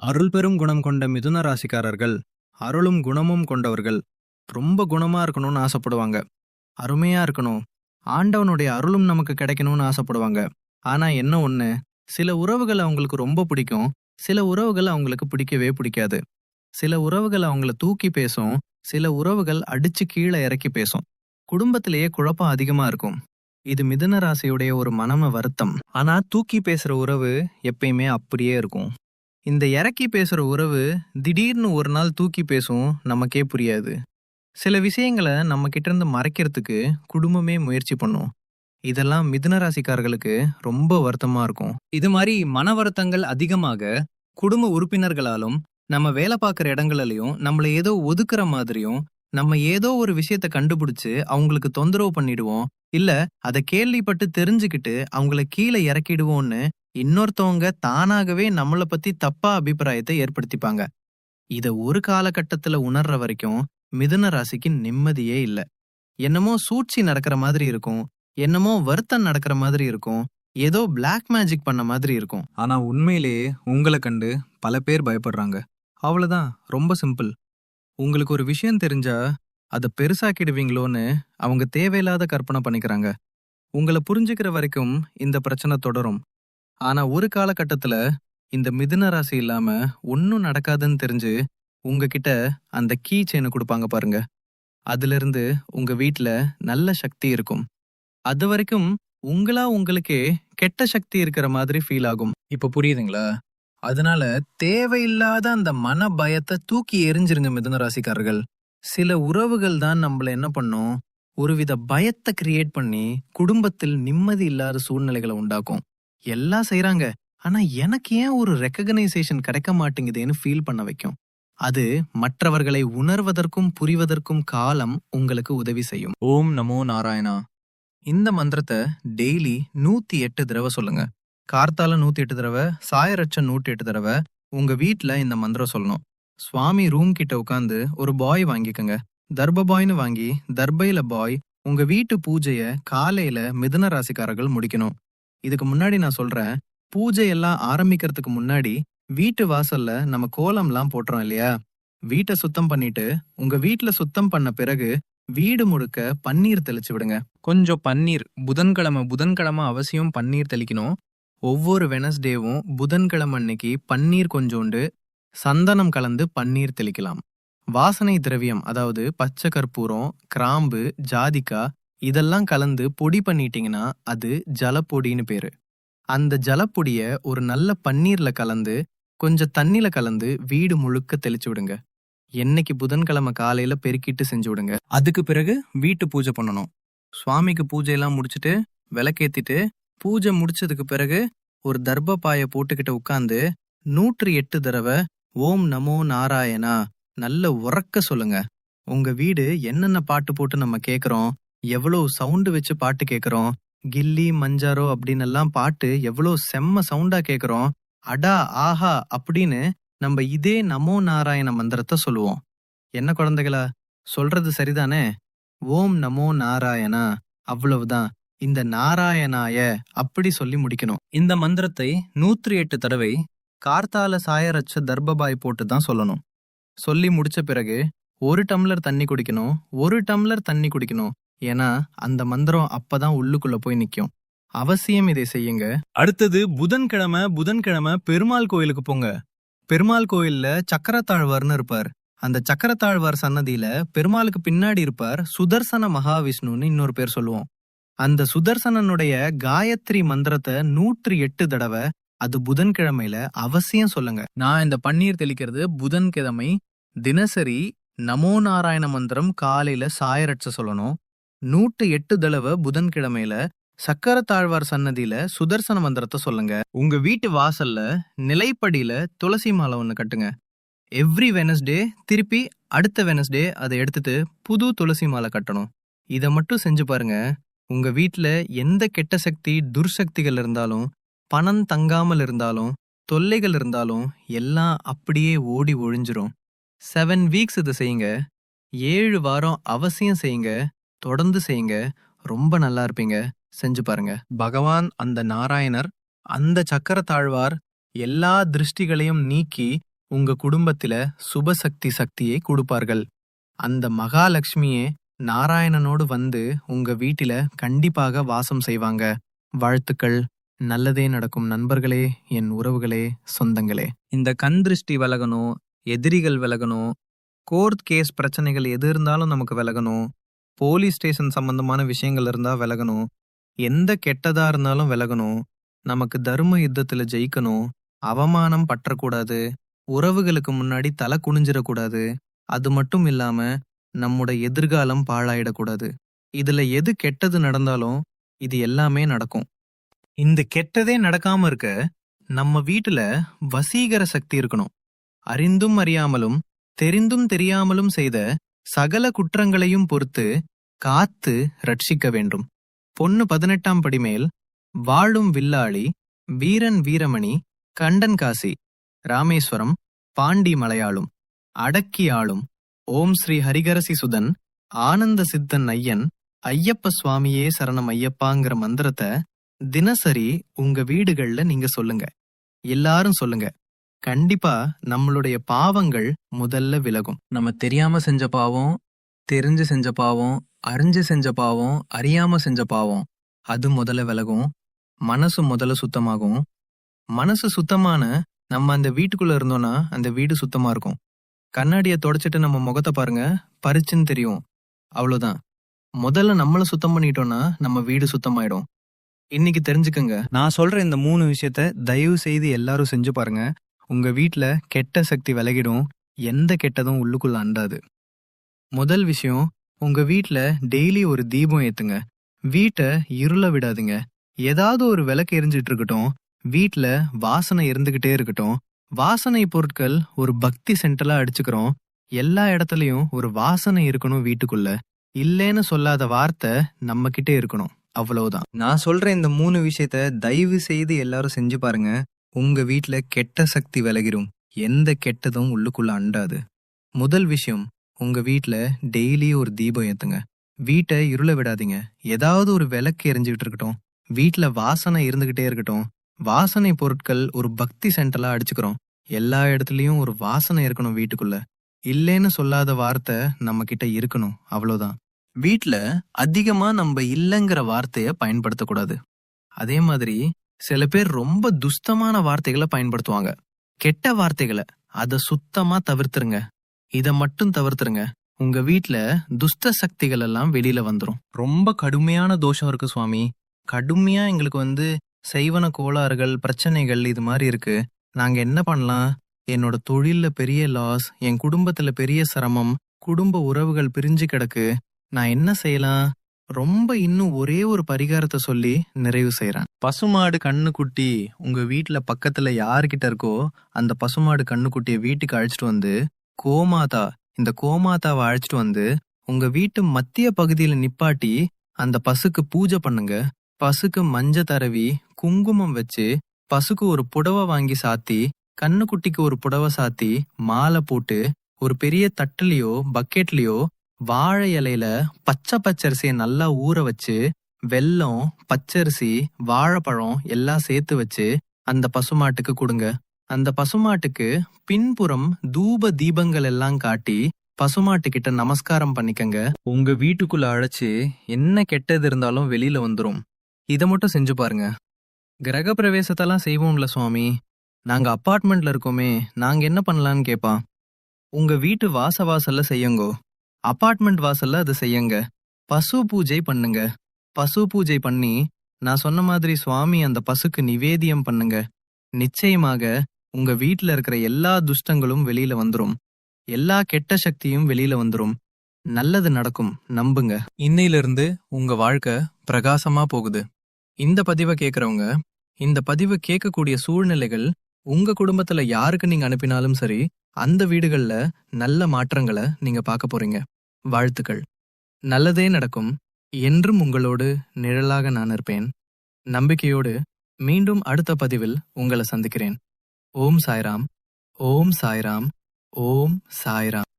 அருள் பெரும் குணம் கொண்ட மிதுன ராசிக்காரர்கள் அருளும் குணமும் கொண்டவர்கள். ரொம்ப குணமா இருக்கணும்னு ஆசைப்படுவாங்க. அருமையா இருக்கணும், ஆண்டவனுடைய அருளும் நமக்கு கிடைக்கணும்னு ஆசைப்படுவாங்க. ஆனா என்ன ஒண்ணு, சில உறவுகள் அவங்களுக்கு ரொம்ப பிடிக்கும், சில உறவுகள் அவங்களுக்கு பிடிக்கவே பிடிக்காது. சில உறவுகள் அவங்கள தூக்கி பேசும், சில உறவுகள் அடிச்சு கீழே இறக்கி பேசும். குடும்பத்திலேயே குழப்பம் அதிகமா இருக்கும். இது மிதுன ராசியுடைய ஒரு மனம வருத்தம். ஆனா தூக்கி பேசுற உறவு எப்பயுமே அப்படியே இருக்கும். இந்த இறக்கி பேசுற உறவு திடீர்னு ஒரு நாள் தூக்கி பேசும், நமக்கே புரியாது. சில விஷயங்களை நம்ம கிட்ட இருந்து மறைக்கிறதுக்கு குடும்பமே முயற்சி பண்ணும். இதெல்லாம் மிதுன ராசிக்காரர்களுக்கு ரொம்ப வருத்தமா இருக்கும். இது மாதிரி மன வருத்தங்கள் அதிகமாக குடும்ப உறுப்பினர்களாலும் நம்ம வேலை பார்க்குற இடங்கள்லயும் நம்மள ஏதோ ஒதுக்குற மாதிரியும், நம்ம ஏதோ ஒரு விஷயத்த கண்டுபிடிச்சு அவங்களுக்கு தொந்தரவு பண்ணிடுவோம், இல்ல அதை கேள்விப்பட்டு தெரிஞ்சுக்கிட்டு அவங்கள கீழே இறக்கிடுவோம்னு இன்னொருத்தவங்க தானாகவே நம்மள பத்தி தப்பா அபிப்பிராயத்தை ஏற்படுத்திப்பாங்க. இத ஒரு காலகட்டத்துல உணர்ற வரைக்கும் மிதுன ராசிக்கு நிம்மதியே இல்ல. என்னமோ சூழ்ச்சி நடக்கிற மாதிரி இருக்கும், என்னமோ வருத்தம் நடக்கிற மாதிரி இருக்கும், ஏதோ பிளாக் மேஜிக் பண்ண மாதிரி இருக்கும். ஆனா உண்மையிலேயே உங்களை கண்டு பல பேர் பயப்படுறாங்க. அவ்வளவுதான், ரொம்ப சிம்பிள். உங்களுக்கு ஒரு விஷயம் தெரிஞ்சா அதை பெருசாக்கிடுவீங்களோன்னு அவங்க தேவையில்லாத கற்பனை பண்ணிக்கிறாங்க. உங்களை புரிஞ்சுக்கிற வரைக்கும் இந்த பிரச்சனை தொடரும். ஆனா ஒரு காலகட்டத்துல இந்த மிதுன ராசி இல்லாம ஒன்னும் நடக்காதுன்னு தெரிஞ்சு உங்ககிட்ட அந்த கீ செயினை கொடுப்பாங்க பாருங்க. அதுல இருந்து உங்க வீட்ல நல்ல சக்தி இருக்கும். அது வரைக்கும் உங்களா உங்களுக்கே கெட்ட சக்தி இருக்கிற மாதிரி ஃபீல் ஆகும். இப்ப புரியுதுங்களா? அதனால தேவையில்லாத அந்த மன பயத்தை தூக்கி எறிஞ்சிருங்க மிதுன ராசிக்காரர்கள். சில உறவுகள் தான் நம்மள என்ன பண்ணும், ஒருவித பயத்தை கிரியேட் பண்ணி குடும்பத்தில் நிம்மதி இல்லாத சூழ்நிலைகளை உண்டாக்கும். எல்லாம் செய்றாங்க, ஆனா எனக்கு ஏன் ஒரு ரெக்கக்னைசேஷன் கிடைக்க மாட்டேங்குதுன்னு ஃபீல் பண்ண வைக்கும். அது மற்றவர்களை உணர்வதற்கும் புரிவதற்கும் காலம் உங்களுக்கு உதவி செய்யும். ஓம் நமோ நாராயணா. இந்த மந்திரத்தை டெய்லி 108 தடவை சொல்லுங்க. கார்த்தால 108 தடவை, சாயரட்ச 108 தடவை உங்க வீட்ல இந்த மந்திரம் சொல்லணும். சுவாமி ரூம் கிட்ட உட்காந்து ஒரு பாய் வாங்கிக்கோங்க. தர்ப பாய்னு வாங்கி தர்பையில பாய் உங்க வீட்டு பூஜைய காலையில மிதுன ராசிக்காரர்கள் முடிக்கணும். இதுக்கு முன்னாடி நான் சொல்றேன், பூஜை எல்லாம் ஆரம்பிக்கிறதுக்கு முன்னாடி வீட்டு வாசல்ல நம்ம கோலம்லாம் போட்டுறோம் இல்லையா? வீட்டை சுத்தம் பண்ணிட்டு உங்க வீட்ல சுத்தம் பண்ண பிறகு வீடு முழுக்க பன்னீர் தெளிச்சு விடுங்க. கொஞ்சம் பன்னீர் புதன்கிழமை அவசியம் பன்னீர் தெளிக்கணும். ஒவ்வொரு வெனஸ்டேவும் புதன்கிழமை அன்னைக்கு பன்னீர் கொஞ்சோண்டு சந்தனம் கலந்து பன்னீர் தெளிக்கலாம். வாசனை திரவியம், அதாவது பச்சை கற்பூரம், கிராம்பு, ஜாதிக்காய் இதெல்லாம் கலந்து பொடி பண்ணிட்டீங்கன்னா அது ஜலப்பொடின்னு பேரு. அந்த ஜலப்பொடிய ஒரு நல்ல பன்னீர்ல கலந்து கொஞ்சம் தண்ணில கலந்து வீடு முழுக்க தெளிச்சு விடுங்க. என்னைக்கு புதன்கிழமை காலையில பெருக்கிட்டு செஞ்சு விடுங்க. அதுக்கு பிறகு வீட்டு பூஜை பண்ணணும். சுவாமிக்கு பூஜையெல்லாம் முடிச்சுட்டு விளக்கேத்திட்டு பூஜை முடிச்சதுக்கு பிறகு ஒரு தர்ப பாய போட்டுக்கிட்ட உட்காந்து 108 தடவை ஓம் நமோ நாராயணா நல்ல உறக்க சொல்லுங்க. உங்க வீடு என்னென்ன பாட்டு போட்டு நம்ம கேக்குறோம், எவ்வளவு சவுண்டு வச்சு பாட்டு கேக்குறோம், கில்லி மஞ்சாரோ அப்படின்னு எல்லாம் பாட்டு எவ்வளவு செம்ம சவுண்டா கேக்குறோம், அடா ஆஹா அப்படின்னு நம்ம இதே நமோ நாராயண மந்திரத்தை சொல்லுவோம். என்ன குழந்தைகளா, சொல்றது சரிதானே? ஓம் நமோ நாராயணா, அவ்வளவுதான். இந்த நாராயணாய அப்படி சொல்லி முடிக்கணும். இந்த மந்திரத்தை 108 தடவை கார்த்தால சாயரச்ச தர்பபாய் போட்டு தான் சொல்லணும். சொல்லி முடிச்ச பிறகு 1 டம்ளர் தண்ணி குடிக்கணும். 1 டம்ளர் தண்ணி குடிக்கணும். ஏன்னா அந்த மந்திரம் அப்பதான் உள்ளுக்குள்ள போய் நிக்கும். அவசியம் இதை செய்யுங்க. அடுத்தது புதன்கிழமை பெருமாள் கோயிலுக்கு போங்க. பெருமாள் கோயில்ல சக்கரத்தாழ்வார்னு இருப்பார். அந்த சக்கரத்தாழ்வார் சன்னதியில பெருமாளுக்கு பின்னாடி இருப்பார் சுதர்சன மகாவிஷ்ணுன்னு இன்னொரு பேர் சொல்லுவோம். அந்த சுதர்சனனுடைய காயத்ரி மந்திரத்தை 108 தடவை அது புதன்கிழமையில அவசியம் சொல்லுங்க. நான் இந்த பன்னீர் தெளிக்கிறது புதன்கிழமை தினசரி நமோ நாராயண மந்திரம் காலையில சாயரட்ச சொல்லணும். 108 தடவை புதன்கிழமையில சக்கரத்தாழ்வார் சன்னதியில சுதர்சன மந்திரத்தை சொல்லுங்க. உங்க வீட்டு வாசல்ல நிலைப்படியில துளசி மாலை ஒண்ணு கட்டுங்க. எவ்ரி வெனஸ்டே திருப்பி அடுத்த வெனஸ்டே அதை எடுத்துட்டு புது துளசி மாலை கட்டணும். இதை மட்டும் செஞ்சு பாருங்க. உங்க வீட்ல எந்த கெட்ட சக்தி துர்சக்திகள் இருந்தாலும், பணம் தங்காமல் இருந்தாலும், தொல்லைகள் இருந்தாலும் எல்லாம் அப்படியே ஓடி ஒழிஞ்சிரும். 7 வீக்ஸ் இதை செய்யுங்க. 7 வாரம் அவசியம் செய்யுங்க. தொடர்ந்து செய்யுங்க. ரொம்ப நல்லா இருப்பீங்க. செஞ்சு பாருங்க. பகவான் அந்த நாராயணர், அந்த சக்கரத்தாழ்வார் எல்லா திருஷ்டிகளையும் நீக்கி உங்க குடும்பத்தில சுபசக்தி சக்தியை கொடுப்பார்கள். அந்த மகாலட்சுமியே நாராயணனோடு வந்து உங்க வீட்டில கண்டிப்பாக வாசம் செய்வாங்க. வாழ்த்துக்கள். நல்லதே நடக்கும் நண்பர்களே, என் உறவுகளே, சொந்தங்களே. இந்த கண் திருஷ்டி விலகணும், எதிரிகள் விலகணும், கோர்ட் கேஸ் பிரச்சனைகள் எது இருந்தாலும் நமக்கு விலகணும், போலீஸ் ஸ்டேஷன் சம்பந்தமான விஷயங்கள் இருந்தா விலகணும், எந்த கெட்டதா இருந்தாலும் விலகணும், நமக்கு தர்ம யுத்தத்துல ஜெயிக்கணும், அவமானம் பற்றக்கூடாது, உறவுகளுக்கு முன்னாடி தலை குனிஞ்சிடக்கூடாது, அது மட்டும் இல்லாம நம்முடைய எதிர்காலம் பாழாயிடக்கூடாது. இதுல எது கெட்டது நடந்தாலும் இது எல்லாமே நடக்கும். இந்த கெட்டதே நடக்காம இருக்க நம்ம வீட்டுல வசீகர சக்தி இருக்கணும். அறிந்தும் அறியாமலும் தெரிந்தும் தெரியாமலும் செய்த சகல குற்றங்களையும் பொறுத்து காத்து ரட்சிக்க வேண்டும். பொண்ணு 18ஆம் படி மேல் வாழும் வில்லாளி வீரன் வீரமணி கண்டன் காசி ராமேஸ்வரம் பாண்டி மலையாளும் அடக்கி ஆளும் ஓம் ஸ்ரீ ஹரிகரசி சுதன் ஆனந்த சித்தன் ஐயன் ஐயப்ப சுவாமியே சரணம் ஐயப்பாங்கிற மந்திரத்தை தினசரி உங்க வீடுகள்ல நீங்க சொல்லுங்க. எல்லாரும் சொல்லுங்க. கண்டிப்பா நம்மளுடைய பாவங்கள் முதல்ல விலகும். நம்ம தெரியாம செஞ்ச பாவம், தெரிஞ்சு செஞ்ச பாவம், அறிஞ்சு செஞ்ச பாவம், அறியாம செஞ்ச பாவம், அது முதல்ல விலகும். மனசு முதல்ல சுத்தமாகும். மனசு சுத்தமான நம்ம அந்த வீட்டுக்குள்ள இருந்தோம்னா அந்த வீடு சுத்தமா இருக்கும். கண்ணாடியை தொடச்சிட்டு நம்ம முகத்தை பாருங்க, பரிச்சுன்னு தெரியும். அவ்வளவுதான். முதல்ல நம்மள சுத்தம் பண்ணிட்டோம்னா நம்ம வீடு சுத்தமாயிடும். இன்னைக்கு தெரிஞ்சுக்கங்க. நான் சொல்ற இந்த 3 விஷயத்த தயவு செய்து எல்லாரும் செஞ்சு பாருங்க. உங்க வீட்ல கெட்ட சக்தி விலகிடும். எந்த கெட்டதும் உள்ளுக்குள்ள அண்டாது. முதல் விஷயம், உங்க வீட்ல டெய்லி ஒரு தீபம் ஏத்துங்க. வீட்டை இருள விடாதுங்க. ஏதாவது ஒரு விளக்கு எரிஞ்சிட்டு இருக்கட்டும். வீட்ல வாசனை இருந்துகிட்டே இருக்கட்டும். வாசனை பொருட்கள் ஒரு பக்தி சென்டலா அடிச்சுக்கிறோம். எல்லா இடத்துலயும் ஒரு வாசனை இருக்கணும். வீட்டுக்குள்ள இல்லேன்னு சொல்லாத வார்த்தை நம்ம கிட்டே இருக்கணும். அவ்வளவுதான். நான் சொல்ற இந்த 3 விஷயத்த தயவு செய்து எல்லாரும் செஞ்சு பாருங்க. உங்க வீட்ல கெட்ட சக்தி விலகிரும். எந்த கெட்டதும் உள்ளுக்குள்ள அண்டாது. முதல் விஷயம், உங்க வீட்ல டெய்லி ஒரு தீபம் ஏத்துங்க. வீட்டை இருள விடாதீங்க. ஏதாவது ஒரு விளக்கு எரிஞ்சுக்கிட்டு இருக்கட்டும். வீட்ல வாசனை இருந்துகிட்டே இருக்கட்டும். வாசனை பொருட்கள் ஒரு பக்தி சென்டலா அடிச்சுக்கிறோம். எல்லா இடத்துலயும் ஒரு வாசனை இருக்கணும். வீட்டுக்குள்ள இல்லேன்னு சொல்லாத வார்த்தை நம்ம கிட்ட இருக்கணும். அவ்வளவுதான். வீட்ல அதிகமா நம்ம இல்லைங்கிற வார்த்தைய பயன்படுத்தக்கூடாது. அதே மாதிரி சில பேர் ரொம்ப துஷ்டமான வார்த்தைகளை பயன்படுத்துவாங்க. கெட்ட வார்த்தைகளை அத சுத்தமா தவிர்த்துருங்க. இத மட்டும் தவிர்த்துருங்க. உங்க வீட்ல துஷ்ட சக்திகள் எல்லாம் வெளியில வந்துரும். ரொம்ப கடுமையான தோஷம் இருக்கு சுவாமி, கடுமையா எங்களுக்கு செய்வன கோளாறுகள், பிரச்சனைகள் இது மாதிரி இருக்கு. நாங்க என்ன பண்ணலாம்? என்னோட தொழில்ல பெரிய லாஸ், என் குடும்பத்துல பெரிய சிரமம், குடும்ப உறவுகள் பிரிஞ்சு கிடக்கு. நான் என்ன செய்யலாம்? ரொம்ப இன்னும் ஒரே ஒரு பரிகாரத்தை சொல்லி நிறைவு செய்யறேன். பசுமாடு கண்ணுக்குட்டி உங்க வீட்டுல பக்கத்துல யாருக்கிட்ட இருக்கோ அந்த பசுமாடு கண்ணுக்குட்டியை வீட்டுக்கு அழைச்சிட்டு வந்து இந்த கோமாதாவை அழைச்சிட்டு வந்து உங்க வீட்டு மத்திய பகுதியில நிப்பாட்டி அந்த பசுக்கு பூஜை பண்ணுங்க. பசுக்கு மஞ்ச தடவி குங்குமம் வச்சு பசுக்கு ஒரு புடவை வாங்கி சாத்தி, கண்ணுக்குட்டிக்கு ஒரு புடவை சாத்தி, மாலை போட்டு ஒரு பெரிய தட்டுலயோ பக்கெட்லயோ வாழை இலையில பச்சை பச்சரிசியை நல்லா ஊற வச்சு வெல்லம், பச்சரிசி, வாழைப்பழம் எல்லாம் சேர்த்து வச்சு அந்த பசுமாட்டுக்கு கொடுங்க. அந்த பசுமாட்டுக்கு பின்புறம் தூப தீபங்கள் எல்லாம் காட்டி பசுமாட்டு கிட்ட நமஸ்காரம் பண்ணிக்கங்க. உங்க வீட்டுக்குள்ள அழைச்சு என்ன கெட்டது இருந்தாலும் வெளியில வந்துரும். இதை மட்டும் செஞ்சு பாருங்க. கிரக பிரவேசத்தெல்லாம் செய்வோம்ல சுவாமி, நாங்க அப்பார்ட்மெண்ட்ல இருக்கோமே, நாங்க என்ன பண்ணலான்னு கேப்பா. உங்க வீட்டு வாசல்ல செய்யுங்கோ. அபார்ட்மெண்ட் வாசல்ல அது செய்யுங்க. பசு பூஜை பண்ணுங்க. பசு பூஜை பண்ணி நான் சொன்ன மாதிரி சுவாமி அந்த பசுக்கு நிவேதியம் பண்ணுங்க. நிச்சயமாக உங்க வீட்டுல இருக்கிற எல்லா துஷ்டங்களும் வெளியில வந்துரும். எல்லா கெட்ட சக்தியும் வெளியில வந்துரும். நல்லது நடக்கும், நம்புங்க. இன்னையிலிருந்து உங்க வாழ்க்கை பிரகாசமா போகுது. இந்த பதிவை கேட்கறவங்க, இந்த பதிவை கேட்கக்கூடிய சூழ்நிலைகள் உங்க குடும்பத்துல யாருக்கு நீங்க அனுப்பினாலும் சரி, அந்த வீடுகள்ல நல்ல மாற்றங்களை நீங்க பார்க்க போறீங்க. வாழ்த்துக்கள். நல்லதே நடக்கும். என்றும் உங்களோடு நிழலாக நான் இருப்பேன். நம்பிக்கையோடு மீண்டும் அடுத்த பதிவில் உங்களை சந்திக்கிறேன். ஓம் சாய்ராம். ஓம் சாய்ராம். ஓம் சாய்ராம்.